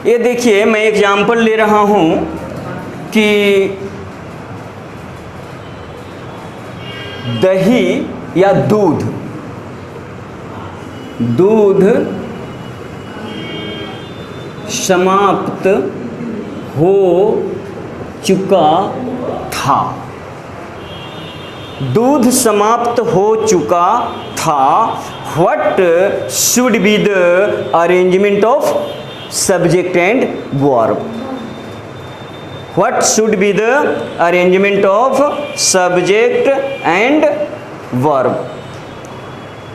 ये देखिए, मैं एग्जाम्पल ले रहा हूँ कि दही या दूध समाप्त हो चुका था। दूध समाप्त हो चुका था। What should be the arrangement of subject and verb? What should be the arrangement of subject and verb?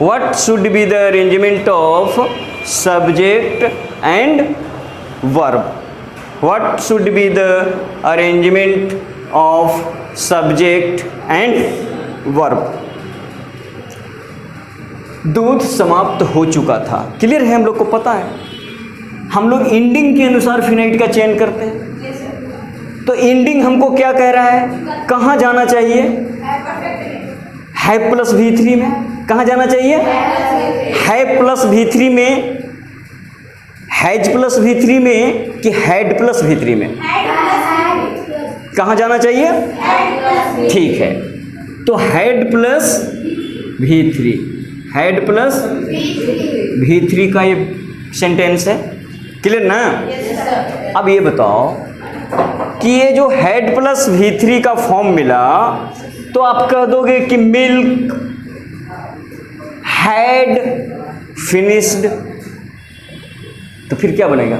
What should be the arrangement of subject and verb? What should be the arrangement of subject and verb? दूध समाप्त हो चुका था, clear है, हम लोग को पता है। हम लोग एंडिंग के अनुसार फिनाइट का चयन करते हैं। तो एंडिंग हमको क्या कह रहा है, कहाँ जाना चाहिए? हैव प्लस V3 में। कहाँ जाना चाहिए? हैव प्लस V3 में, हैज प्लस V3 में कि हैड प्लस V3 में? कहाँ जाना चाहिए? ठीक है, तो had plus V3, had plus V3 का ये सेंटेंस है, क्लियर ना? अब ये बताओ कि ये जो हैड प्लस V3 का फॉर्म मिला, तो आप कह दोगे कि मिल्क हैड फिनिश्ड, तो फिर क्या बनेगा?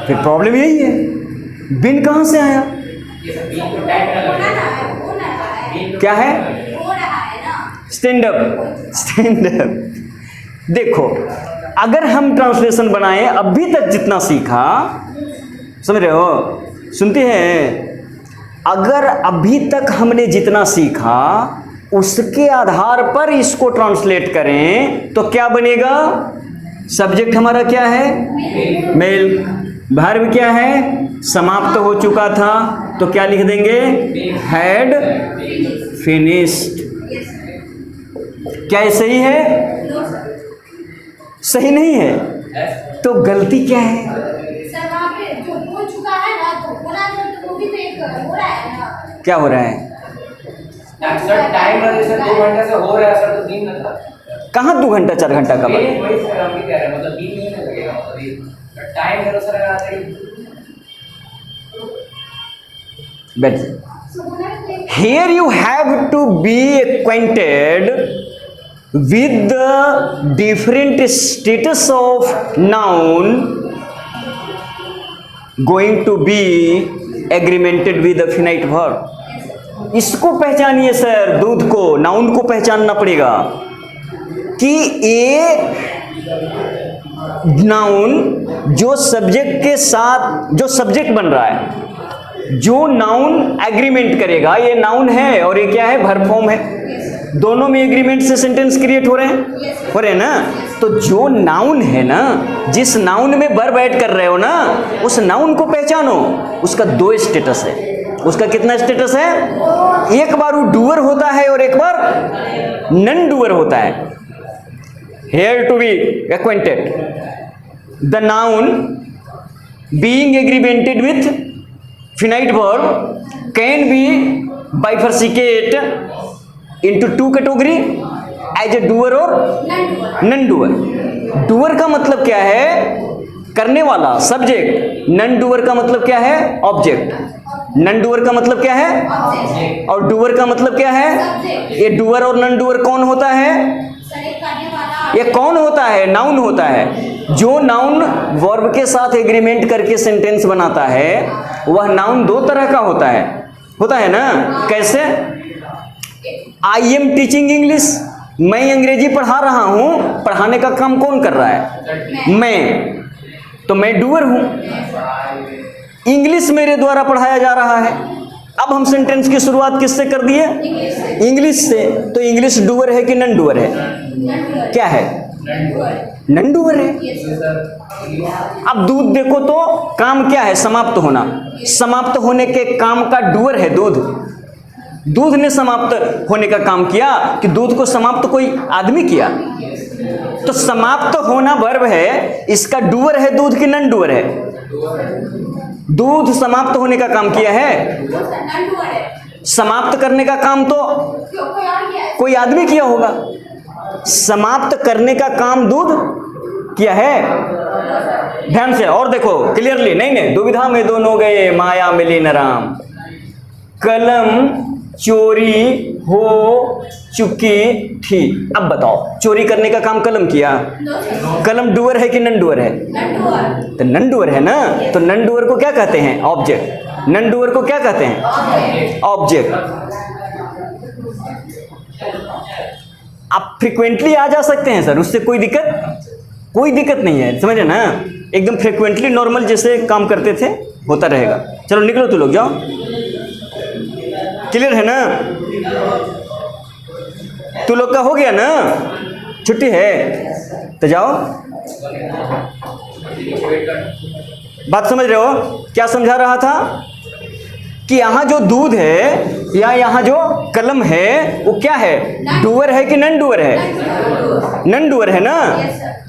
फिर प्रॉब्लम यही है, बिन कहां से आया? क्या है? Stand up, stand up. देखो, अगर हम ट्रांसलेशन बनाएं, अभी तक जितना सीखा, समझ रहे हो, सुनते हैं, अगर अभी तक हमने जितना सीखा उसके आधार पर इसको ट्रांसलेट करें तो क्या बनेगा? सब्जेक्ट हमारा क्या है? मिल्क। वर्ब क्या है? समाप्त हो चुका था, तो क्या लिख देंगे? Had finished. क्या ये सही है? सही नहीं है, तो गलती क्या है? क्या हो रहा है? सर टाइम सर 2 घंटे से हो रहा है सर, तो 3 घंटा कहाँ 2 घंटा 4 घंटा का? वही सर हम भी कह रहे हैं, मतलब 3 नहीं लगेगा, मतलब टाइम करो सर आता है। बैठ। Here you have to be acquainted with the different status of noun going to be agremented with the finite verb. इसको पहचानिए सर, दूध को, नाउन को पहचानना पड़ेगा कि ये नाउन जो सब्जेक्ट के साथ, जो सब्जेक्ट बन रहा है, जो नाउन एग्रीमेंट करेगा, ये नाउन है और ये क्या है? वर्ब फॉर्म है। दोनों में एग्रीमेंट से सेंटेंस क्रिएट हो रहे हैं ना? तो जो नाउन है ना, जिस नाउन में वर्ब ऐड कर रहे हो ना, उस नाउन को पहचानो। उसका 2 स्टेटस है। उसका कितना स्टेटस है? एक बार वो डूअर होता है और एक बार नन डूअर होता है। Here to be acquainted, the noun being agreemented with finite verb can be bifurcate into 2 category as a doer और non doer. doer का मतलब क्या है? करने वाला, सब्जेक्ट। नन डूअर का मतलब क्या है? ऑब्जेक्ट। नन डूअर का मतलब क्या है? और डूअर का मतलब क्या है? ये डूअर और नन डूअर कौन होता है? ये कौन होता है? नाउन होता है। जो नाउन वर्ब के साथ एग्रीमेंट करके सेंटेंस बनाता है, वह नाउन 2 तरह का होता है ना? कैसे? आई एम टीचिंग इंग्लिश, मैं अंग्रेजी पढ़ा रहा हूं। पढ़ाने का काम कौन कर रहा है? मैं। तो मैं डूअर हूं। इंग्लिश मेरे द्वारा पढ़ाया जा रहा है। अब हम सेंटेंस की शुरुआत किससे कर दिए? इंग्लिश से। तो इंग्लिश डूअर है कि नन डूअर है? क्या है? नन डूअर है। अब दूध देखो तो काम क्या है? समाप्त होना। समाप्त होने के काम का डूअर है दूध। दूध ने समाप्त होने का काम किया कि दूध को समाप्त कोई आदमी किया? तो समाप्त होना वर्ब है, इसका डूअर है दूध की नन डूअर है? दूध समाप्त होने का काम किया है, समाप्त करने का काम तो कोई आदमी किया होगा। समाप्त करने का काम दूध किया है। ध्यान से और देखो क्लियरली, नहीं दुविधा में दोनों गए माया मिली न राम। कलम चोरी हो चुकी थी। अब बताओ, चोरी करने का काम कलम किया, कलम डूअर है कि नन डूअर है? तो नन डूअर है ना, तो नन डूअर को क्या कहते हैं? ऑब्जेक्ट। नन डूअर को क्या कहते हैं? ऑब्जेक्ट। आप फ्रीक्वेंटली आ जा सकते हैं सर, उससे कोई दिक्कत नहीं है, समझे ना? एकदम फ्रीक्वेंटली नॉर्मल जैसे काम करते थे होता रहेगा। चलो निकलो, तू लोग जाओ। क्लियर है ना? तू लोग का हो गया ना, छुट्टी है तो जाओ। बात समझ रहे हो? क्या समझा रहा था कि यहाँ जो दूध है या यहाँ जो कलम है वो क्या है? डूअर है कि नन डूअर है? नन डूअर है ना।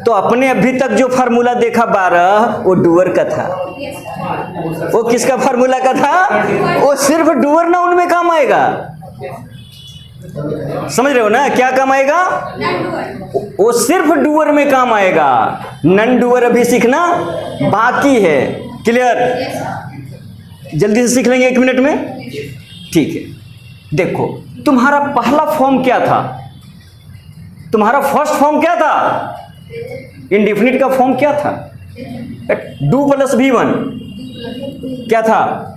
तो अपने अभी तक जो फार्मूला देखा 12 वो डूअर का था। वो किसका फार्मूला का था? वो सिर्फ डूअर नाउन में काम आएगा। समझ रहे हो ना? क्या काम आएगा? वो सिर्फ डूअर में काम आएगा, नन डूअर अभी सीखना बाकी है। क्लियर? जल्दी से सीख लेंगे 1 मिनट में, ठीक है। देखो तुम्हारा पहला फॉर्म क्या था? तुम्हारा फर्स्ट फॉर्म क्या था? इंडेफिनिट का फॉर्म क्या था? डू प्लस V1 क्या था?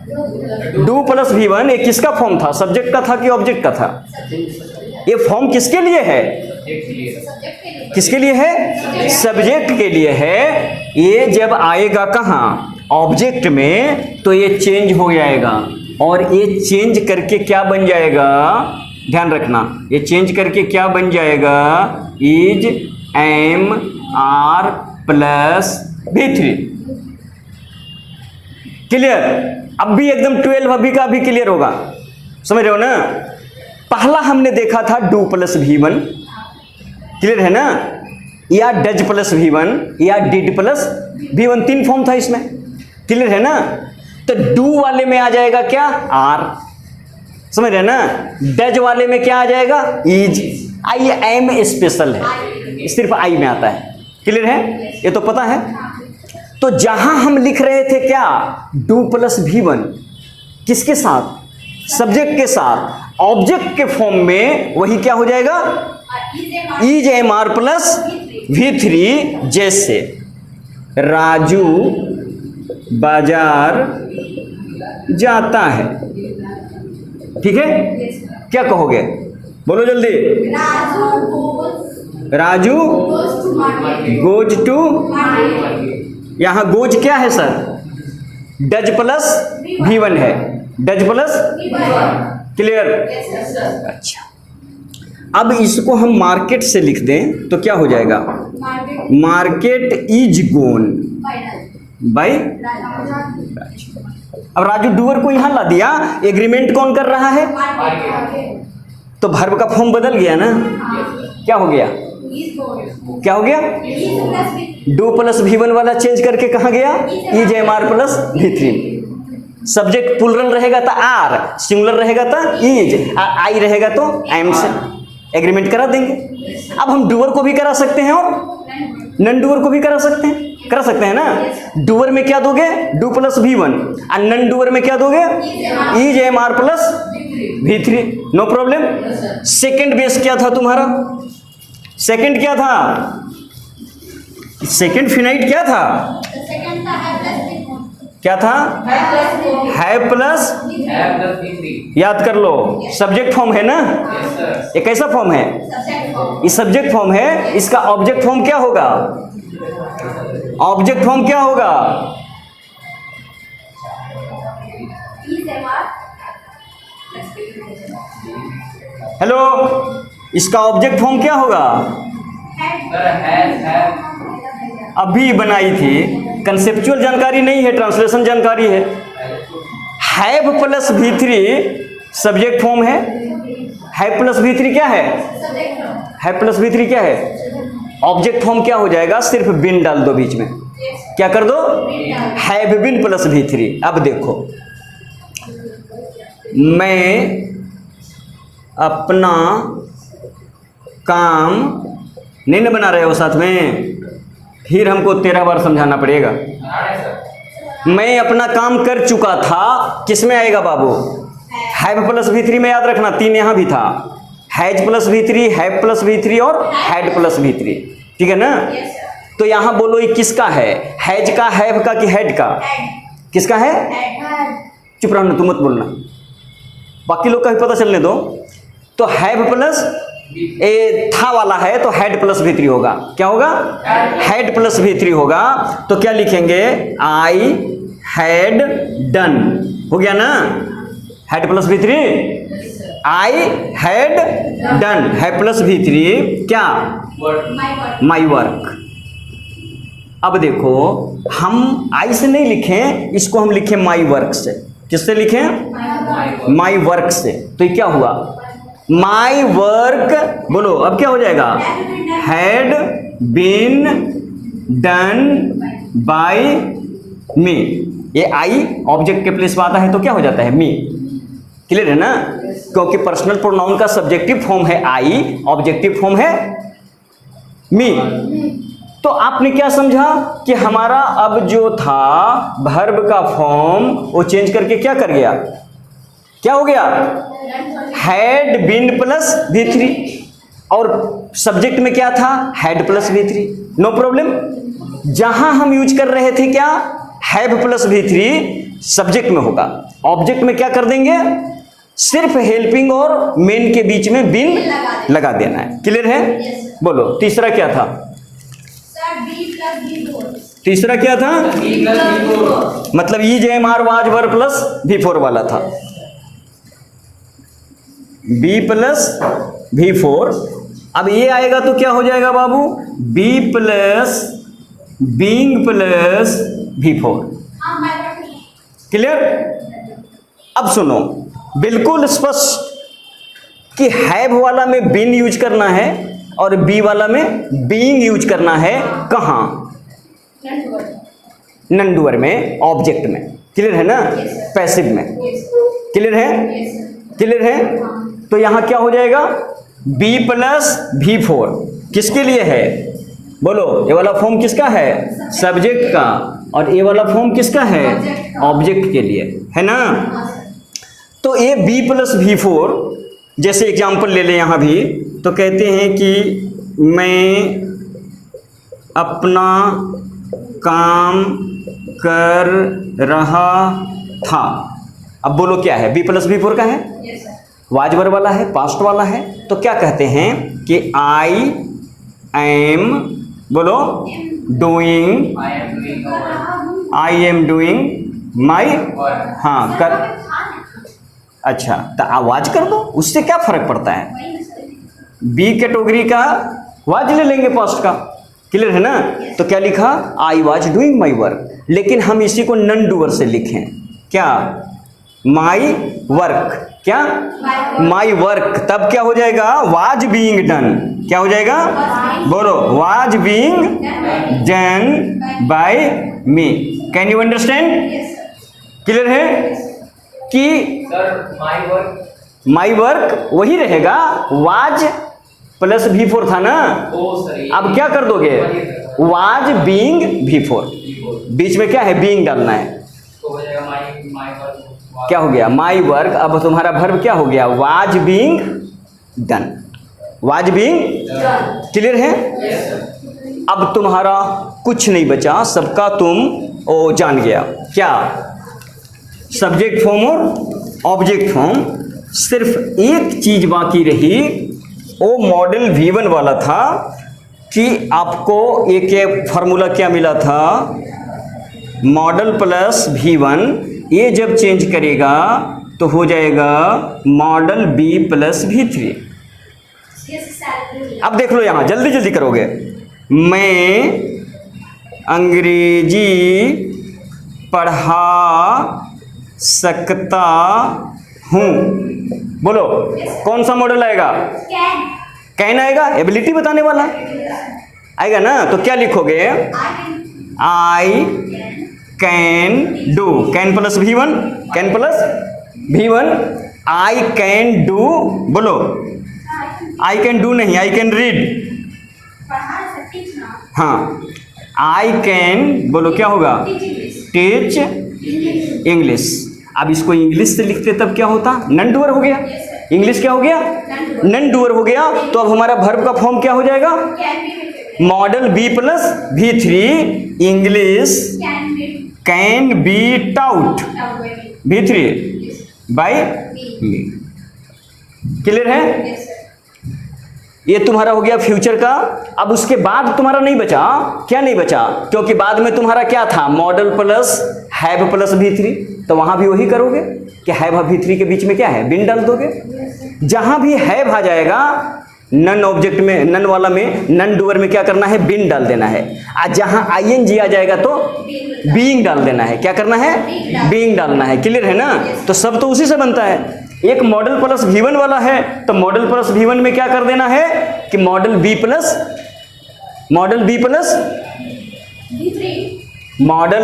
डू प्लस V1 एक किसका फॉर्म था? सब्जेक्ट का था कि ऑब्जेक्ट का था? ये फॉर्म किसके लिए है? किसके लिए है? सब्जेक्ट के लिए है। ये जब आएगा कहाँ? ऑब्जेक्ट में, तो ये चेंज हो जाएगा और ये चेंज करके क्या बन जाएगा? ध्यान रखना, ये चेंज करके क्या बन जाएगा? Is am are plus V3। Clear? अब भी एकदम 12 अभी का भी क्लियर होगा, समझ रहे हो ना? पहला हमने देखा था डू प्लस V1, क्लियर है ना? या डज प्लस V1 या डिड प्लस V1, 3 फॉर्म था इसमें। क्लियर है ना? तो डू वाले में आ जाएगा क्या? आर। समझ रहे ना? डज वाले में क्या आ जाएगा? इज। आई एम स्पेशल है, सिर्फ आई में आता है। क्लियर है? ये तो पता है। तो जहां हम लिख रहे थे क्या? डू प्लस V1 किसके साथ? सब्जेक्ट के साथ। ऑब्जेक्ट के फॉर्म में वही क्या हो जाएगा? Is am are plus V3। जैसे राजू बाजार जाता है, ठीक है? क्या कहोगे? बोलो जल्दी। Raju goes to. यहां गोज क्या है सर? डज प्लस V1 है, डज प्लस। क्लियर? अच्छा, अब इसको हम मार्केट से लिख दें तो क्या हो जाएगा? Market is gone by. अब राजू डूअर को यहां ला दिया, एग्रीमेंट कौन कर रहा है? तो वर्ब का फॉर्म बदल गया ना। क्या हो गया? क्या हो गया? डू प्लस V1 वाला चेंज करके कहां गया? Is am are plus V3। Subject plural रहेगा तो आर, सिंगुलर रहेगा तो इज, आई रहेगा तो एम से एग्रीमेंट करा देंगे। अब हम डूअर को भी करा सकते हैं और नन डूअर को भी करा सकते हैं ना। डूअर में क्या दोगे? डू प्लस V1 और नन डूअर में क्या दोगे? Is am are plus V3। No problem. Second base क्या था तुम्हारा? सेकंड क्या था? सेकंड फिनाइट क्या था? क्या था? है प्लस। याद कर लो, सब्जेक्ट फॉर्म है ना। ये कैसा फॉर्म है? ये सब्जेक्ट फॉर्म है। इसका ऑब्जेक्ट फॉर्म क्या होगा? ऑब्जेक्ट फॉर्म क्या होगा? हेलो, इसका ऑब्जेक्ट फॉर्म क्या होगा? अभी बनाई थी, कंसेप्चुअल जानकारी नहीं है, ट्रांसलेशन जानकारी है। Have plus V3 subject form है। हैव प्लस V3 क्या है? हैव प्लस V3 क्या है? ऑब्जेक्ट फॉर्म क्या हो जाएगा, सिर्फ बिन डाल दो बीच में, क्या कर दो, हैव बिन प्लस V3। अब देखो, मैं अपना काम, नहीं ना बना रहे हो साथ में, फिर हमको 13 बार समझाना पड़ेगा। मैं अपना काम कर चुका था, किस में आएगा बाबू, हैव प्लस V3 में, याद रखना 3 यहां भी था, has plus V3, have plus V3 और हैड प्लस V3, ठीक है ना। तो यहां बोलो ये किसका है, हैज का, हैव का कि हैड का, किसका है, चुप रहना, तू मत बोलना, बाकी लोग का भी पता चलने दो। तो हैव प्लस ए था वाला है तो हैड प्लस V3 होगा, क्या होगा, हैड प्लस V3 होगा। तो क्या लिखेंगे, आई हैड डन, हो गया ना, had plus V3, I had done, had plus V3 क्या, माई वर्क। अब देखो, हम आई से नहीं लिखें, इसको हम लिखें माई वर्क से, किससे लिखें, माई वर्क से। तो ये क्या हुआ, माई वर्क, बोलो अब क्या हो जाएगा, हैड बीन डन बाय मी। ये आई ऑब्जेक्ट के प्लेस में आता है तो क्या हो जाता है, मी। क्लियर है ना, क्योंकि पर्सनल प्रोनाउन का सब्जेक्टिव फॉर्म है आई, ऑब्जेक्टिव फॉर्म है मी। तो आपने क्या समझा कि हमारा अब जो था वर्ब का फॉर्म वो चेंज करके क्या कर गया, क्या हो गया, हैड बीन प्लस V3, और सब्जेक्ट में क्या था, had plus V3, no problem. जहां हम यूज कर रहे थे क्या, हैव प्लस V3 सब्जेक्ट में होगा, ऑब्जेक्ट में क्या कर देंगे, सिर्फ हेल्पिंग और मेन के बीच में बिन लगा देना है। क्लियर है, बोलो तीसरा क्या था, तीसरा क्या था, मतलब EJMR was were plus V4 वाला था, B प्लस V4। अब ये आएगा तो क्या हो जाएगा बाबू, B plus being plus V4। Clear. अब सुनो, बिल्कुल स्पष्ट कि हैव वाला में बीन यूज करना है और बी वाला में बीइंग यूज करना है, कहां, नंडुअर में, ऑब्जेक्ट में। क्लियर है ना, पैसिव में। क्लियर है, क्लियर है। तो यहां क्या हो जाएगा, B प्लस V4 किसके लिए है, बोलो, ये वाला फॉर्म किसका है, सब्जेक्ट का, और ये वाला फॉर्म किसका है, ऑब्जेक्ट के लिए, है ना। तो ये B प्लस V4, जैसे एग्जाम्पल ले लें यहाँ भी, तो कहते हैं कि मैं अपना काम कर रहा था। अब बोलो क्या है, B प्लस V4 का है, वाज वर्ब वाला है, पास्ट वाला है। तो क्या कहते हैं कि आई एम, बोलो, doing, I am doing my, हाँ कर, अच्छा तो आवाज कर दो, उससे क्या फर्क पड़ता है, बी कैटेगरी का वाज ले लेंगे पास्ट का। क्लियर है ना। तो क्या लिखा, I was doing my work, लेकिन हम इसी को नन डूअर से लिखें, क्या, माई वर्क, क्या, माई वर्क। तब क्या हो जाएगा, वाज बीइंग डन, क्या हो जाएगा, बोलो, was being done by me. Can you understand. Clear है कि माई वर्क वही रहेगा, वाज प्लस V4 था ना, अब क्या कर दोगे, वाज बीइंग V4, बीच में क्या है, बीइंग डालना है, क्या हो गया, माई वर्क। अब तुम्हारा वर्ब क्या हो गया, was being done, was being. Clear है। अब तुम्हारा कुछ नहीं बचा, सबका तुम ओ जान गया, क्या, सब्जेक्ट फॉर्म और ऑब्जेक्ट फॉर्म। सिर्फ एक चीज बाकी रही, वो मॉडल V1 वाला था कि आपको एक फार्मूला क्या मिला था, मॉडल प्लस V1, ये जब चेंज करेगा तो हो जाएगा मॉडल B प्लस V3। अब देख लो यहां, जल्दी जल्दी करोगे, मैं अंग्रेजी पढ़ा सकता हूं, बोलो कौन सा मॉडल आएगा, कैन आएगा, एबिलिटी बताने वाला। आएगा ना? तो क्या लिखोगे? I can do, can plus V1, can plus V1, I can do, बोलो आई कैन डू नहीं, आई कैन रीड, हाँ आई कैन, बोलो क्या होगा? Teach English. अब इसको इंग्लिश से लिखते तब क्या होता? नन डूअर हो गया। इंग्लिश क्या हो गया? नन डूअर हो गया। तो अब हमारा वर्ब का फॉर्म क्या हो जाएगा? Modal be plus V3, English can be taught V3 by me. Clear है? ये तुम्हारा हो गया फ्यूचर का। अब उसके बाद तुम्हारा नहीं बचा, क्या नहीं बचा? क्योंकि बाद में तुम्हारा क्या था? Model plus have plus V3, तो वहां भी वही करोगे कि हैव और V3 के बीच में क्या है? बिन डाल दोगे। जहां भी हैव आ जाएगा नन ऑब्जेक्ट में, नन वाला में, नन डूअर में क्या करना है? बिन डाल देना है। आज जहां ING आ जाएगा तो बीइंग डाल देना है। क्या करना है? बीइंग डालना है। क्लियर है ना? तो सब तो उसी से बनता है। एक मॉडल प्लस V1 वाला है तो मॉडल प्लस V1 में क्या कर देना है कि model B plus model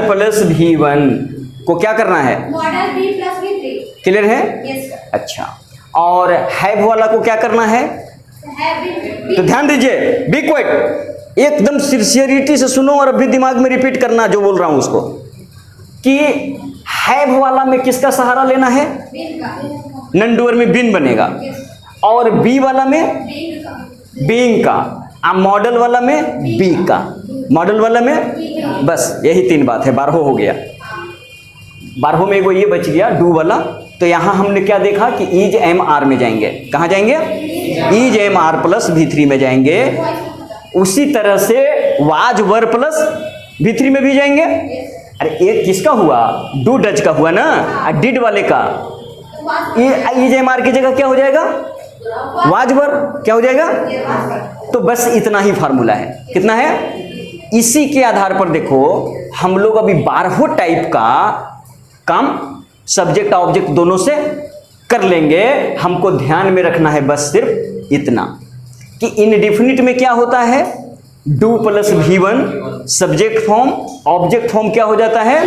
plus V1 को क्या करना है? Model B plus V3। Clear है? Yes sir. अच्छा, और हैव वाला को क्या करना है? तो ध्यान दीजिए, बी क्वाइट, एकदम सिंसियरिटी से सुनो और अभी दिमाग में रिपीट करना जो बोल रहा हूं उसको, कि हैव वाला में किसका सहारा लेना है? नन डूअर में बिन बनेगा, और बी वाला में बीइंग का, अब मॉडल वाला में बी का, मॉडल वाला में, बस यही 3 बात है। 12 हो गया। 12 में एगो ये बच गया डू वाला। तो यहां हमने क्या देखा कि इज एम आर में जाएंगे। कहां जाएंगे? Is am are plus V3 में जाएंगे। उसी तरह से वाज वर प्लस V3 में भी जाएंगे। अरे एक किसका हुआ? डू डज का हुआ ना, डिड वाले का। इज एम आर की जगह क्या हो जाएगा? वाज वर। क्या हो जाएगा? तो बस इतना ही फार्मूला है। कितना है? इसी के आधार पर देखो हम लोग अभी 12 टाइप का काम सब्जेक्ट ऑब्जेक्ट दोनों से कर लेंगे। हमको ध्यान में रखना है बस सिर्फ इतना कि इनडिफिनिट में क्या होता है? Do plus V1 subject form, object form क्या हो जाता है?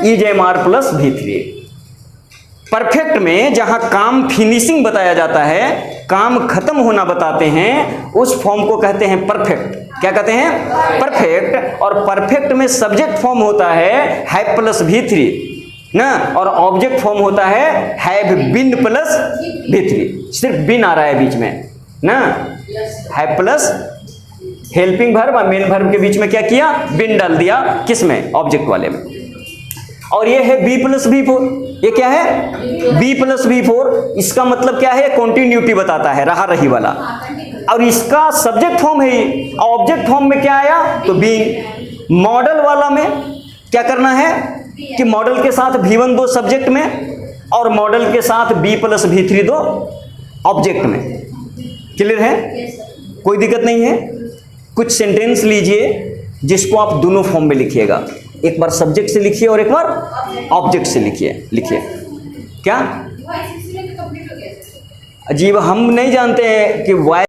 Is am are plus V3। Perfect में जहां काम फिनिशिंग बताया जाता है, काम खत्म होना बताते हैं, उस फॉर्म को कहते हैं परफेक्ट। क्या कहते हैं? परफेक्ट। और परफेक्ट में सब्जेक्ट फॉर्म होता है हैव प्लस V3 ना, और ऑब्जेक्ट फॉर्म होता है हैव बिन प्लस V3। सिर्फ बिन आ रहा है बीच में ना, हैव प्लस हेल्पिंग वर्ब और मेन वर्ब के बीच में क्या किया? बिन डाल दिया। किस में? ऑब्जेक्ट वाले में। और ये है B प्लस V4। ये क्या है? B plus V4। इसका मतलब क्या है? कॉन्टिन्यूटी बताता है, रहा रही वाला। और इसका सब्जेक्ट फॉर्म है ये। ऑब्जेक्ट फॉर्म में क्या आया? तो बीइंग। मॉडल वाला में क्या करना है कि मॉडल के साथ V1 दो सब्जेक्ट में और मॉडल के साथ B प्लस V3 दो ऑब्जेक्ट में। क्लियर है? कोई दिक्कत नहीं है। कुछ सेंटेंस लीजिए जिसको आप दोनों फॉर्म में लिखिएगा। एक बार सब्जेक्ट से लिखिए और एक बार ऑब्जेक्ट से लिखिए। क्या अजीब, हम नहीं जानते हैं कि वाई